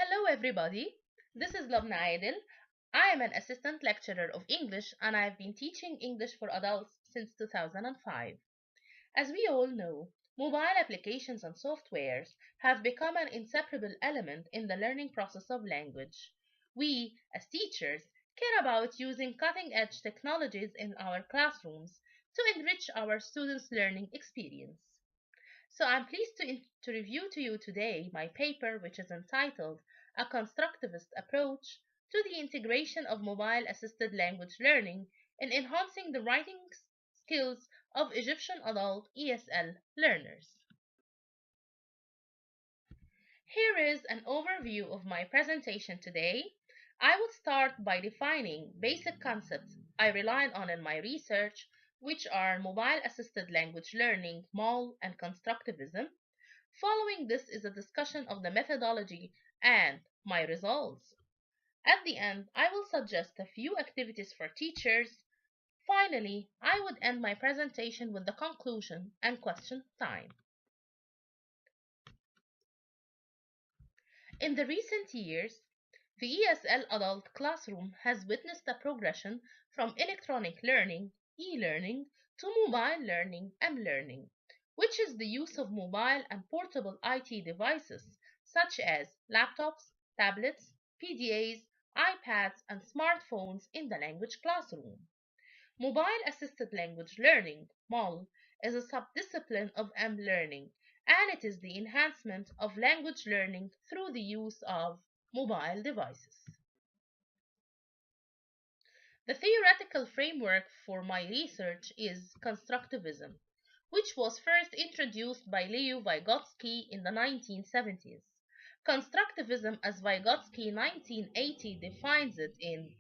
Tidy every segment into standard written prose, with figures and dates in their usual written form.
Hello, everybody. This is Lubna Aidil. I am an assistant lecturer of English and I've been teaching English for adults since 2005. As we all know, mobile applications and softwares have become an inseparable element in the learning process of language. We, as teachers, care about using cutting edge technologies in our classrooms to enrich our students' learning experience. So I'm pleased to review to you today my paper, which is entitled A Constructivist Approach to the Integration of Mobile Assisted Language Learning in Enhancing the Writing Skills of Egyptian Adult ESL Learners. Here is an overview of my presentation today. I will start by defining basic concepts I relied on in my research, which are Mobile Assisted Language Learning, MAL, and Constructivism. Following this is a discussion of the methodology and my results. At the end, I will suggest a few activities for teachers. Finally, I would end my presentation with the conclusion and question time. In the recent years, the ESL adult classroom has witnessed a progression from electronic learning, e-learning, to mobile learning, M-learning, which is the use of mobile and portable IT devices such as laptops, tablets, PDAs, iPads, and smartphones in the language classroom. Mobile assisted language learning, MAL, is a subdiscipline of M-learning, and it is the enhancement of language learning through the use of mobile devices. The theoretical framework for my research is Constructivism, which was first introduced by Leo Vygotsky in the 1970s. Constructivism, as Vygotsky 1980 defines it in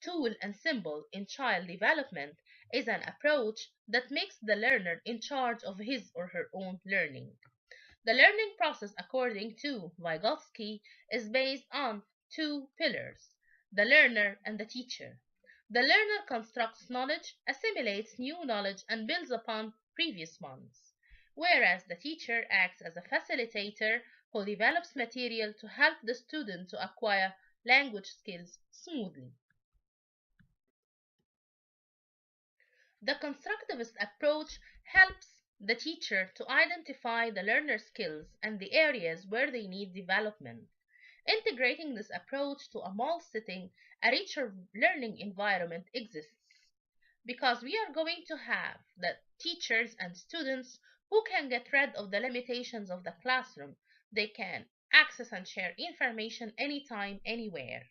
Tool and Symbol in Child Development, is an approach that makes the learner in charge of his or her own learning. The learning process, according to Vygotsky, is based on two pillars: the learner and the teacher. The learner constructs knowledge, assimilates new knowledge, and builds upon previous ones, whereas the teacher acts as a facilitator who develops material to help the student to acquire language skills smoothly. The constructivist approach helps the teacher to identify the learner's skills and the areas where they need development. Integrating this approach to a MAL setting, a richer learning environment exists, because we are going to have the teachers and students who can get rid of the limitations of the classroom. They can access and share information anytime, anywhere.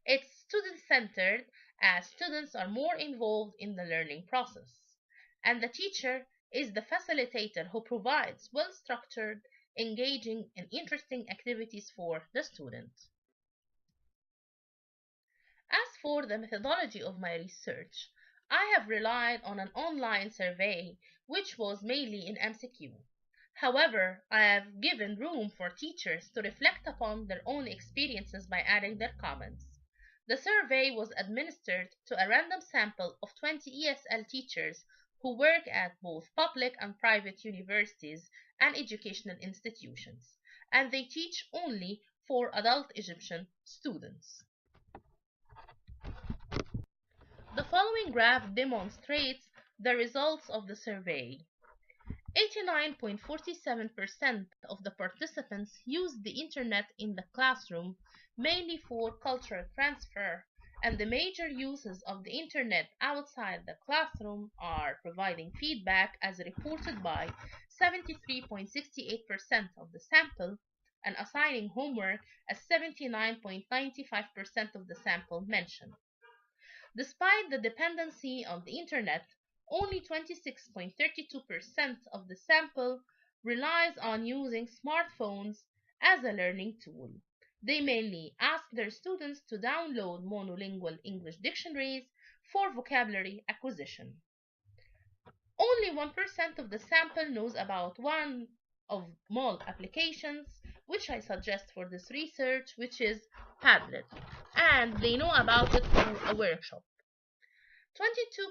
It's student-centered, as students are more involved in the learning process, and the teacher is the facilitator who provides well-structured, engaging, and interesting activities for the student. As for the methodology of my research, I have relied on an online survey which was mainly in MCQ. However, I have given room for teachers to reflect upon their own experiences by adding their comments. The survey was administered to a random sample of 20 ESL teachers who work at both public and private universities and educational institutions, and they teach only for adult Egyptian students. The following graph demonstrates the results of the survey. 89.47% of the participants used the internet in the classroom mainly for cultural transfer, and the major uses of the internet outside the classroom are providing feedback as reported by 73.68% of the sample and assigning homework as 79.95% of the sample mentioned. Despite the dependency on the internet, only 26.32% of the sample relies on using smartphones as a learning tool. They mainly ask their students to download monolingual English dictionaries for vocabulary acquisition. Only 1% of the sample knows about one of MAL applications, which I suggest for this research, which is Padlet, and they know about it through a workshop.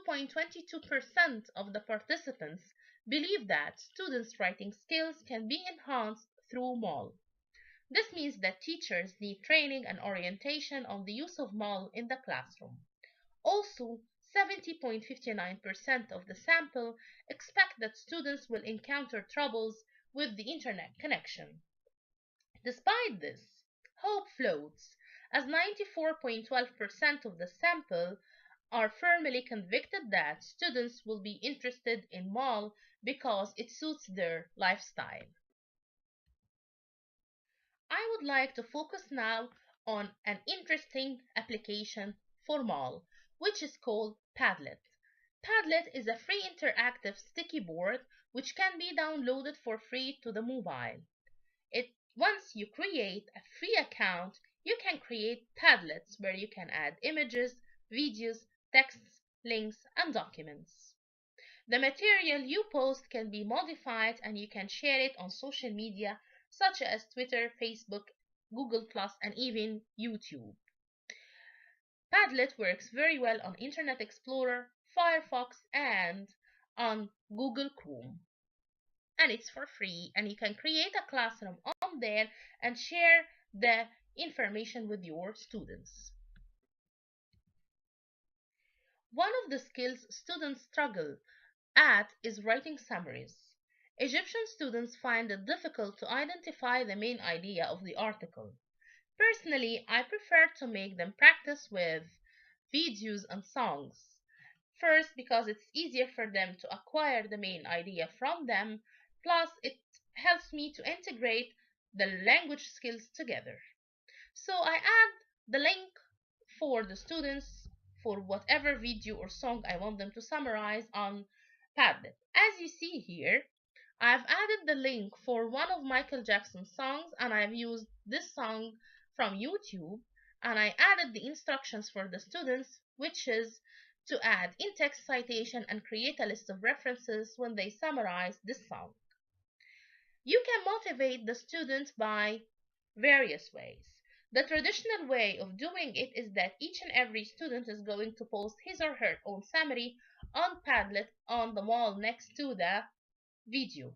22.22% of the participants believe that students' writing skills can be enhanced through MAL. This means that teachers need training and orientation on the use of MAL in the classroom. Also, 70.59% of the sample expect that students will encounter troubles with the internet connection. Despite this, hope floats, as 94.12% of the sample are firmly convicted that students will be interested in MAL because it suits their lifestyle. I would like to focus now on an interesting application for MAL, which is called Padlet. Padlet is a free interactive sticky board which can be downloaded for free to the mobile. Once you create a free account, you can create Padlets where you can add images, videos, texts, links, and documents. The material you post can be modified and you can share it on social media such as Twitter, Facebook, Google+, and even YouTube. Padlet works very well on Internet Explorer, Firefox, and on Google Chrome. And it's for free, and you can create a classroom on there and share the information with your students. One of the skills students struggle at is writing summaries. Egyptian students find it difficult to identify the main idea of the article. Personally, I prefer to make them practice with videos and songs. First, because it's easier for them to acquire the main idea from them, plus it helps me to integrate the language skills together. So I add the link for the students for whatever video or song I want them to summarize on Padlet. As you see here, I've added the link for one of Michael Jackson's songs, and I've used this song from YouTube, and I added the instructions for the students, which is to add in-text citation and create a list of references when they summarize this song. You can motivate the student by various ways. The traditional way of doing it is that each and every student is going to post his or her own summary on Padlet on the wall next to the video.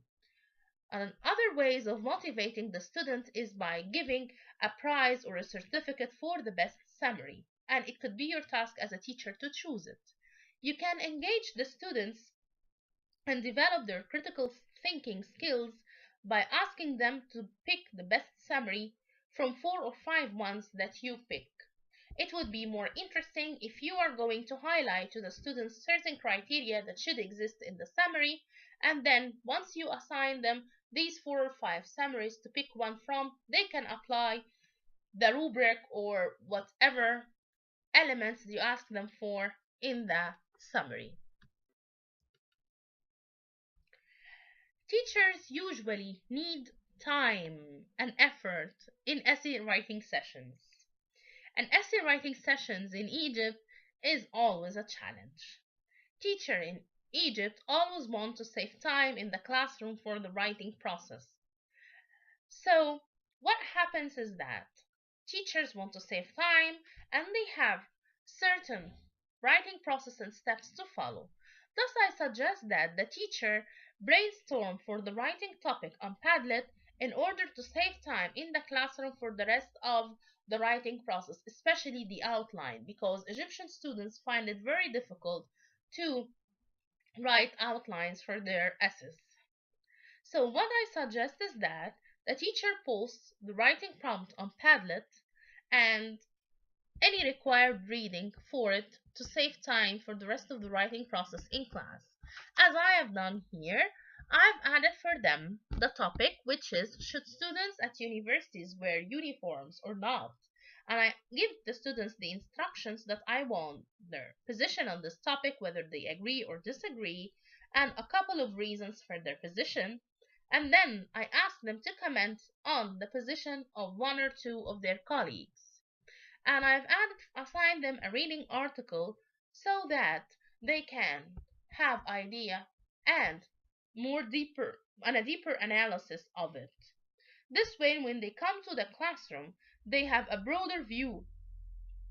And other ways of motivating the student is by giving a prize or a certificate for the best summary, and it could be your task as a teacher to choose it. You can engage the students and develop their critical thinking skills by asking them to pick the best summary from 4 or 5 ones that you pick. It would be more interesting if you are going to highlight to the students certain criteria that should exist in the summary, and then once you assign them these 4 or 5 summaries to pick one from, they can apply the rubric or whatever elements you ask them for in the summary. Teachers usually need time and effort in essay writing sessions. And essay writing sessions in Egypt is always a challenge. Teachers in Egypt always want to save time in the classroom for the writing process. So what happens is that teachers want to save time and they have certain writing process and steps to follow. Thus, I suggest that the teacher brainstorm for the writing topic on Padlet in order to save time in the classroom for the rest of the writing process, especially the outline, because Egyptian students find it very difficult to write outlines for their essays. So what I suggest is that the teacher posts the writing prompt on Padlet and any required reading for it to save time for the rest of the writing process in class. As I have done here, I've added for them the topic, which is should students at universities wear uniforms or not? And I give the students the instructions that I want their position on this topic, whether they agree or disagree, and a couple of reasons for their position. And then I ask them to comment on the position of one or two of their colleagues. And I've assigned them a reading article so that they can have idea and a deeper analysis of it. This way, when they come to the classroom, they have a broader view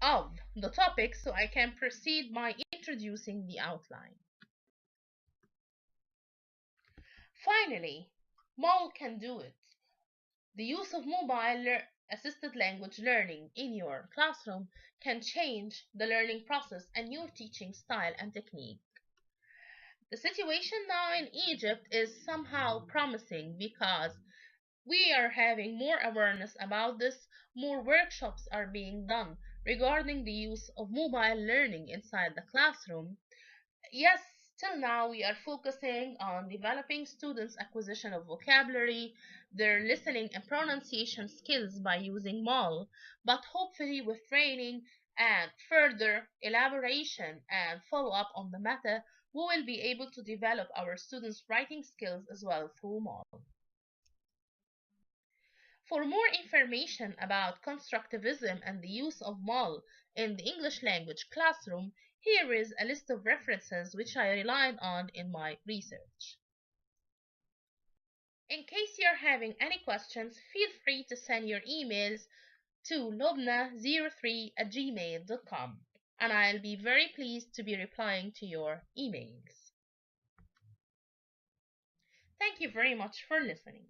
of the topic, so I can proceed by introducing the outline. Finally, MAL can do it. The use of mobile assisted language learning in your classroom can change the learning process and your teaching style and technique. The situation now in Egypt is somehow promising because we are having more awareness about this, more workshops are being done regarding the use of mobile learning inside the classroom. Yes, till now we are focusing on developing students' acquisition of vocabulary, their listening and pronunciation skills by using MAL, but hopefully with training and further elaboration and follow up on the meta, we will be able to develop our students' writing skills as well through MAL. For more information about constructivism and the use of MAL in the English language classroom, here is a list of references which I relied on in my research. In case you're having any questions, feel free to send your emails to lobna03@gmail.com, and I'll be very pleased to be replying to your emails. Thank you very much for listening.